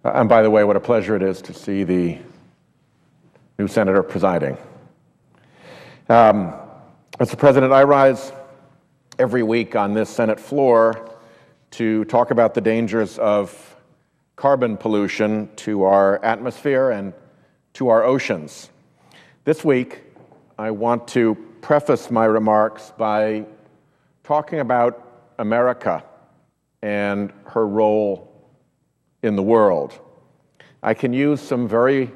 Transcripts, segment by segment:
And by the way, what a pleasure it is to see the new senator presiding. Mr. President, I rise every week on this Senate floor to talk about the dangers of carbon pollution to our atmosphere and to our oceans. This week, I want to preface my remarks by talking about America and her role in the world. I can use some very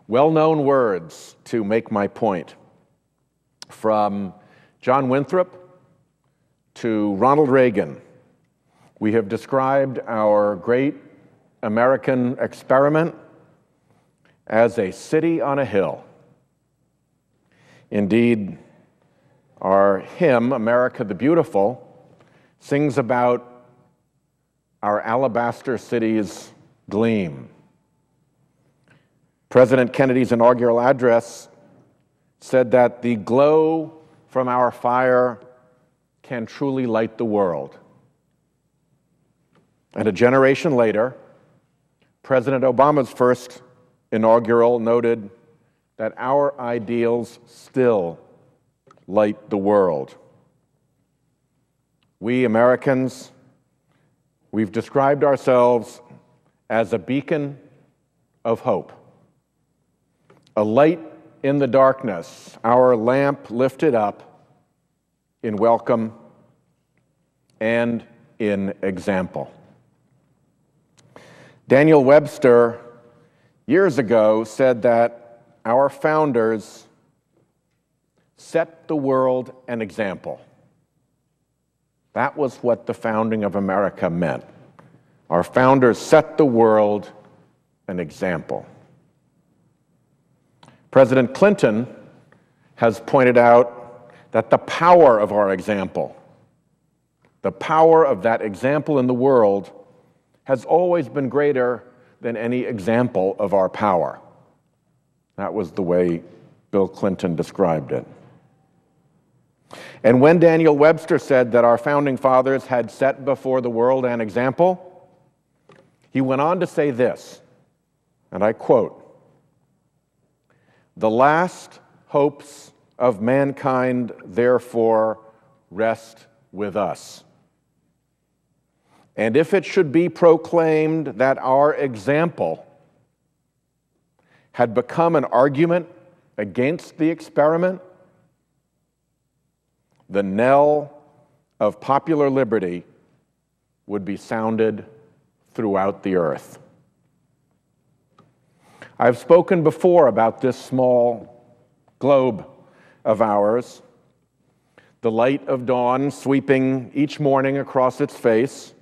well-known words to make my point. From John Winthrop to Ronald Reagan, we have described our great American experiment as a city on a hill. Indeed, our hymn, America the Beautiful, sings about our alabaster city's gleam. President Kennedy's inaugural address said that the glow from our fire can truly light the world. And a generation later, President Obama's first inaugural noted that our ideals still light the world. We Americans, we've described ourselves as a beacon of hope, a light in the darkness, our lamp lifted up in welcome and in example. Daniel Webster, years ago, said that our founders set the world an example. That was what the founding of America meant. Our founders set the world an example. President Clinton has pointed out that the power of our example, the power of that example in the world, has always been greater than any example of our power. That was the way Bill Clinton described it. And when Daniel Webster said that our founding fathers had set before the world an example, he went on to say this, and I quote, "The last hopes of mankind, therefore, rest with us. And if it should be proclaimed that our example had become an argument against the experiment, the knell of popular liberty would be sounded throughout the earth." I've spoken before about this small globe of ours, the light of dawn sweeping each morning across its face,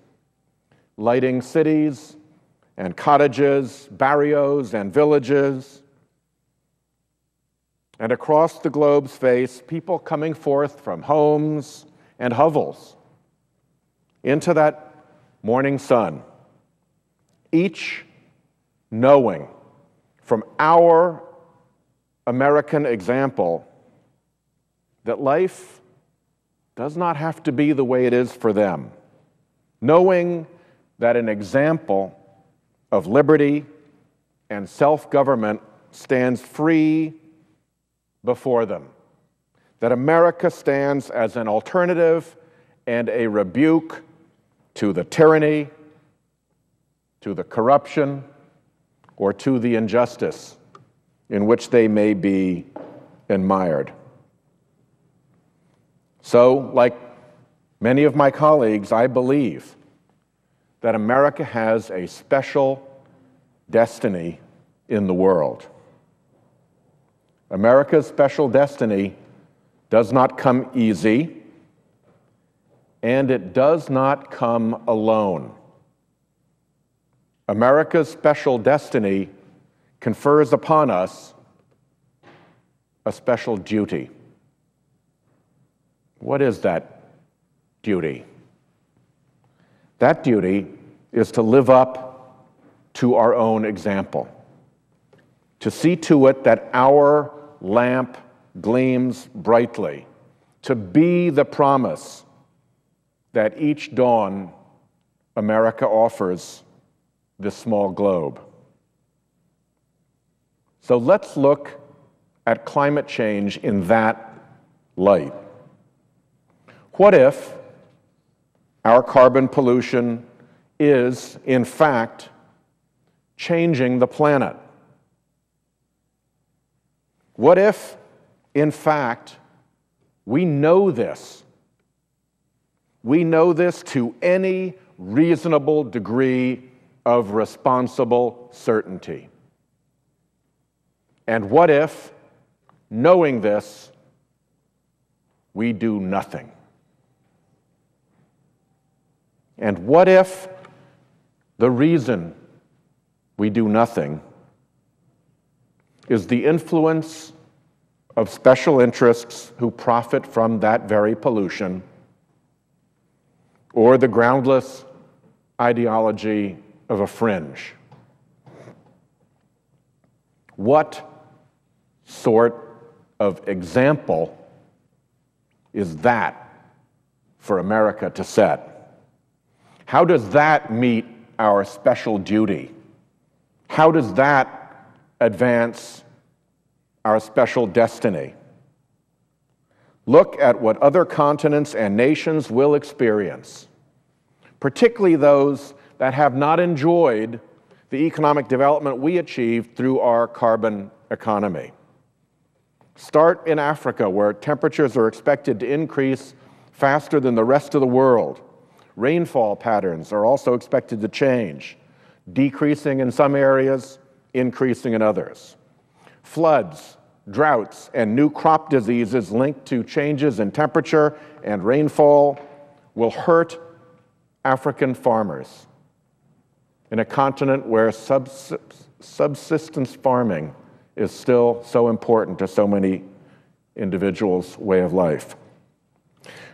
lighting cities and cottages, barrios and villages. And across the globe's face, people coming forth from homes and hovels into that morning sun, each knowing from our American example that life does not have to be the way it is for them, knowing that an example of liberty and self-government stands free before them, that America stands as an alternative and a rebuke to the tyranny, to the corruption, or to the injustice in which they may be mired. So, like many of my colleagues, I believe that America has a special destiny in the world. America's special destiny does not come easy, and it does not come alone. America's special destiny confers upon us a special duty. What is that duty? That duty is to live up to our own example, to see to it that our lamp gleams brightly, to be the promise that each dawn America offers this small globe. So let's look at climate change in that light. What if our carbon pollution is, in fact, changing the planet? What if, in fact, we know this? We know this to any reasonable degree of responsible certainty. And what if, knowing this, we do nothing? And what if the reason we do nothing is the influence of special interests who profit from that very pollution, or the groundless ideology of a fringe? What sort of example is that for America to set? How does that meet our special duty? How does that advance our special destiny? Look at what other continents and nations will experience, particularly those that have not enjoyed the economic development we achieved through our carbon economy. Start in Africa, where temperatures are expected to increase faster than the rest of the world. Rainfall patterns are also expected to change, decreasing in some areas, increasing in others. Floods, droughts, and new crop diseases linked to changes in temperature and rainfall will hurt African farmers in a continent where subsistence farming is still so important to so many individuals' way of life.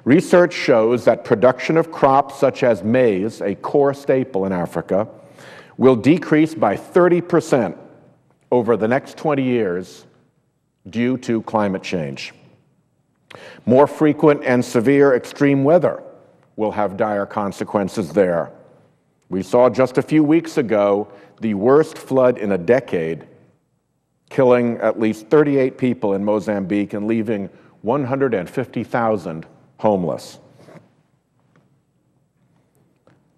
Research shows that production of crops such as maize, a core staple in Africa, will decrease by 30% over the next 20 years due to climate change. More frequent and severe extreme weather will have dire consequences there. We saw just a few weeks ago the worst flood in a decade, killing at least 38 people in Mozambique and leaving 150,000 homeless.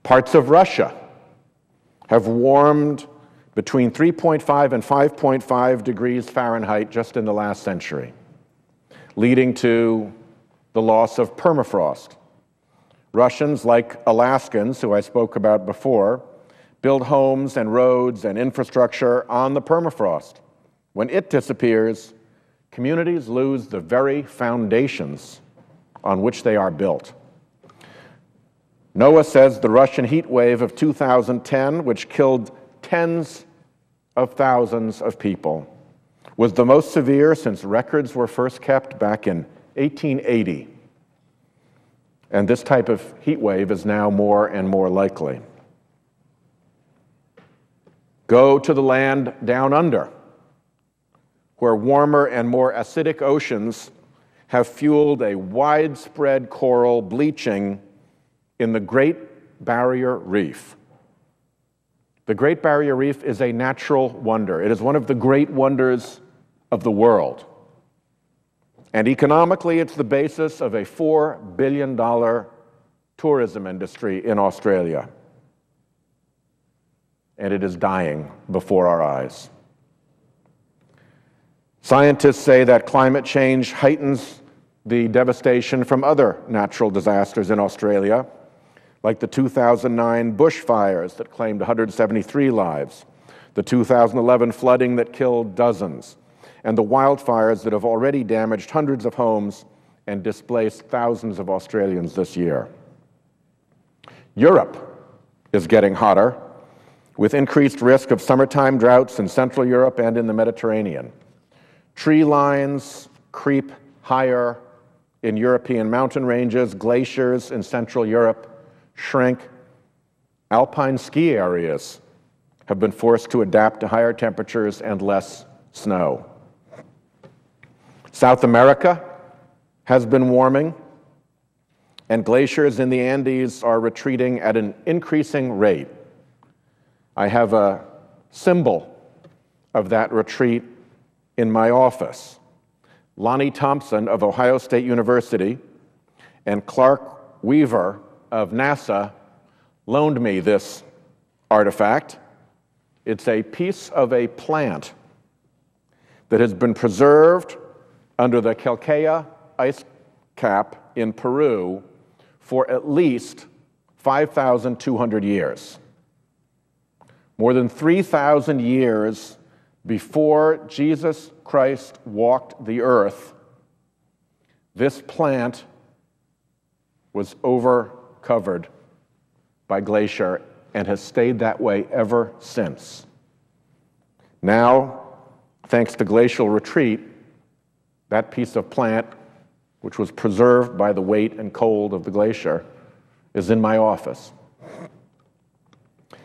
Parts of Russia have warmed between 3.5 and 5.5 degrees Fahrenheit just in the last century, leading to the loss of permafrost. Russians, like Alaskans, who I spoke about before, build homes and roads and infrastructure on the permafrost. When it disappears, communities lose the very foundations on which they are built. NOAA says the Russian heat wave of 2010, which killed tens of thousands of people, was the most severe since records were first kept back in 1880. And this type of heat wave is now more and more likely. Go to the land down under, where warmer and more acidic oceans have fueled a widespread coral bleaching in the Great Barrier Reef. The Great Barrier Reef is a natural wonder. It is one of the great wonders of the world. And economically, it's the basis of a $4 billion tourism industry in Australia. And it is dying before our eyes. Scientists say that climate change heightens the devastation from other natural disasters in Australia, like the 2009 bushfires that claimed 173 lives, the 2011 flooding that killed dozens, and the wildfires that have already damaged hundreds of homes and displaced thousands of Australians this year. Europe is getting hotter, with increased risk of summertime droughts in Central Europe and in the Mediterranean. Tree lines creep higher in European mountain ranges, glaciers in Central Europe shrink. Alpine ski areas have been forced to adapt to higher temperatures and less snow. South America has been warming, and glaciers in the Andes are retreating at an increasing rate. I have a symbol of that retreat in my office. Lonnie Thompson of Ohio State University and Clark Weaver of NASA loaned me this artifact. It's a piece of a plant that has been preserved under the Calcaya ice cap in Peru for at least 5,200 years. More than 3,000 years before Jesus Christ walked the earth, this plant was over-covered by glacier and has stayed that way ever since. Now, thanks to glacial retreat, that piece of plant, which was preserved by the weight and cold of the glacier, is in my office.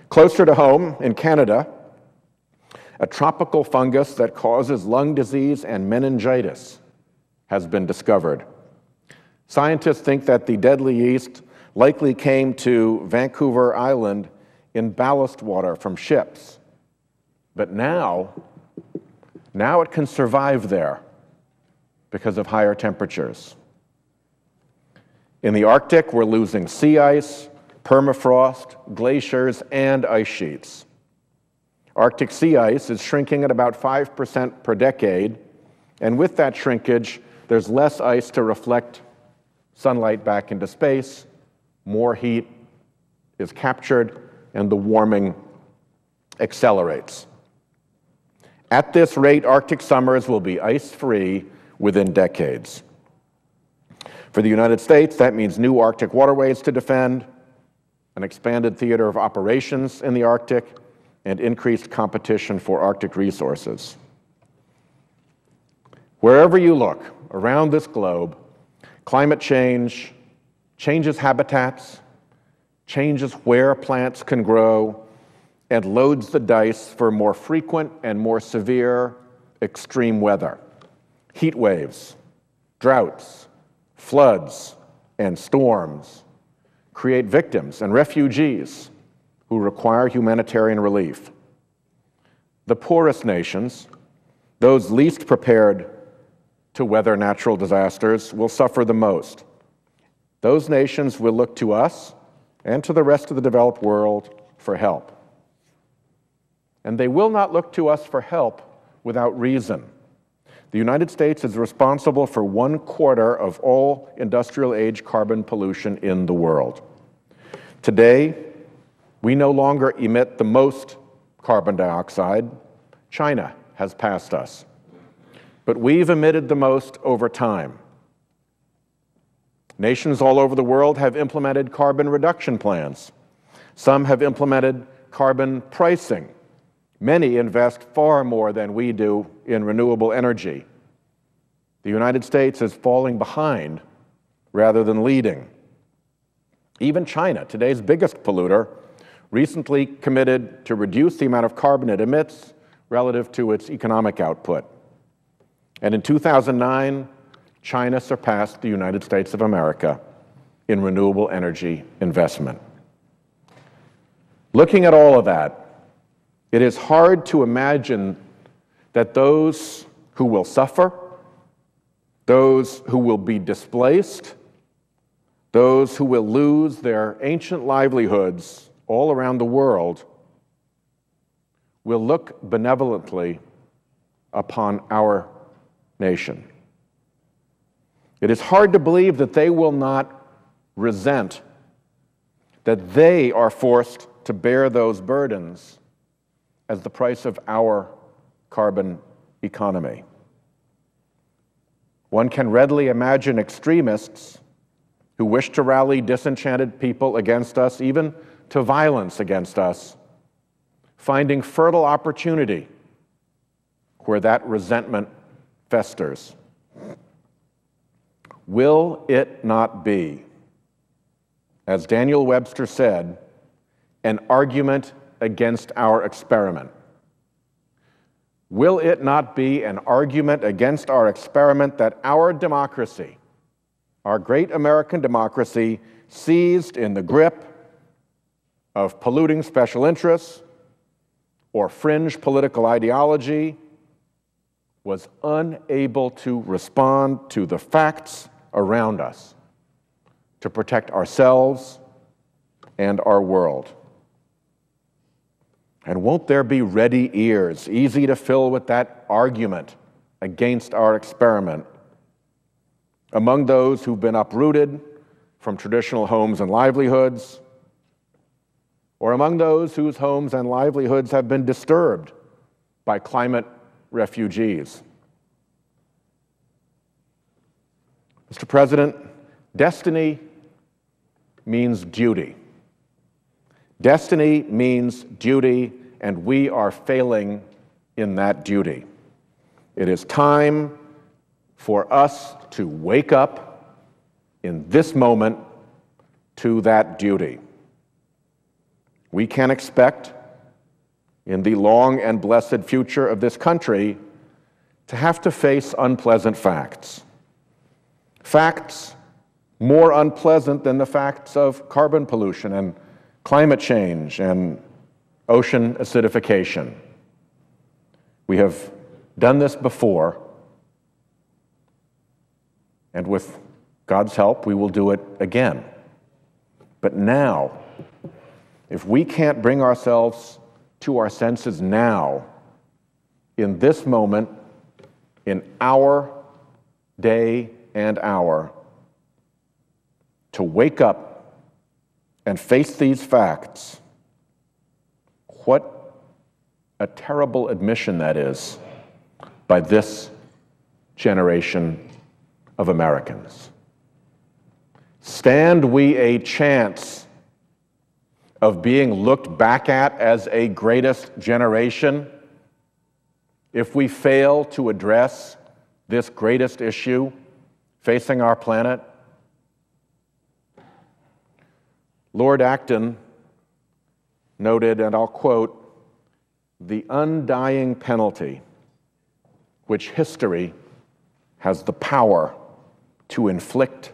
Closer to home, in Canada, a tropical fungus that causes lung disease and meningitis has been discovered. Scientists think that the deadly yeast likely came to Vancouver Island in ballast water from ships. But now it can survive there because of higher temperatures. In the Arctic, we're losing sea ice, permafrost, glaciers, and ice sheets. Arctic sea ice is shrinking at about 5% per decade, and with that shrinkage, there's less ice to reflect sunlight back into space, more heat is captured, and the warming accelerates. At this rate, Arctic summers will be ice-free within decades. For the United States, that means new Arctic waterways to defend, an expanded theater of operations in the Arctic, and increased competition for Arctic resources. Wherever you look around this globe, climate change changes habitats, changes where plants can grow, and loads the dice for more frequent and more severe extreme weather. Heat waves, droughts, floods, and storms create victims and refugees who require humanitarian relief. The poorest nations, those least prepared to weather natural disasters, will suffer the most. Those nations will look to us and to the rest of the developed world for help. And they will not look to us for help without reason. The United States is responsible for 1/4 of all industrial age carbon pollution in the world. Today, we no longer emit the most carbon dioxide. China has passed us. But we've emitted the most over time. Nations all over the world have implemented carbon reduction plans. Some have implemented carbon pricing. Many invest far more than we do in renewable energy. The United States is falling behind rather than leading. Even China, today's biggest polluter, recently committed to reduce the amount of carbon it emits relative to its economic output. And in 2009, China surpassed the United States of America in renewable energy investment. Looking at all of that, it is hard to imagine that those who will suffer, those who will be displaced, those who will lose their ancient livelihoods all around the world will look benevolently upon our nation. It is hard to believe that they will not resent that they are forced to bear those burdens as the price of our carbon economy. One can readily imagine extremists who wish to rally disenchanted people against us, even to violence against us, finding fertile opportunity where that resentment festers. Will it not be, as Daniel Webster said, an argument against our experiment? Will it not be an argument against our experiment that our democracy, our great American democracy, seized in the grip of polluting special interests, or fringe political ideology was unable to respond to the facts around us to protect ourselves and our world. And won't there be ready ears, easy to fill with that argument against our experiment, among those who've been uprooted from traditional homes and livelihoods, or among those whose homes and livelihoods have been disturbed by climate refugees? Mr. President, destiny means duty. Destiny means duty, and we are failing in that duty. It is time for us to wake up in this moment to that duty. We can expect, in the long and blessed future of this country, to have to face unpleasant facts. Facts more unpleasant than the facts of carbon pollution and climate change and ocean acidification. We have done this before, and with God's help, we will do it again. But now, if we can't bring ourselves to our senses now, in this moment, in our day and hour, to wake up and face these facts, what a terrible admission that is by this generation of Americans. Stand we a chance of being looked back at as a greatest generation if we fail to address this greatest issue facing our planet? Lord Acton noted, and I'll quote, "The undying penalty which history has the power to inflict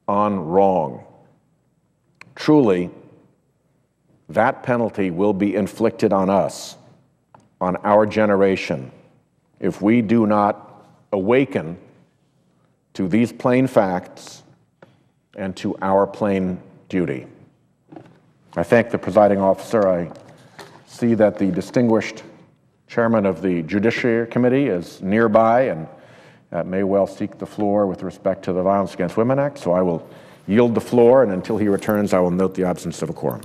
on wrong. Truly, that penalty will be inflicted on us, on our generation, if we do not awaken to these plain facts and to our plain duty." I thank the presiding officer. I see that the distinguished chairman of the Judiciary Committee is nearby and may well seek the floor with respect to the Violence Against Women Act, so I will yield the floor, and until he returns, I will note the absence of a quorum.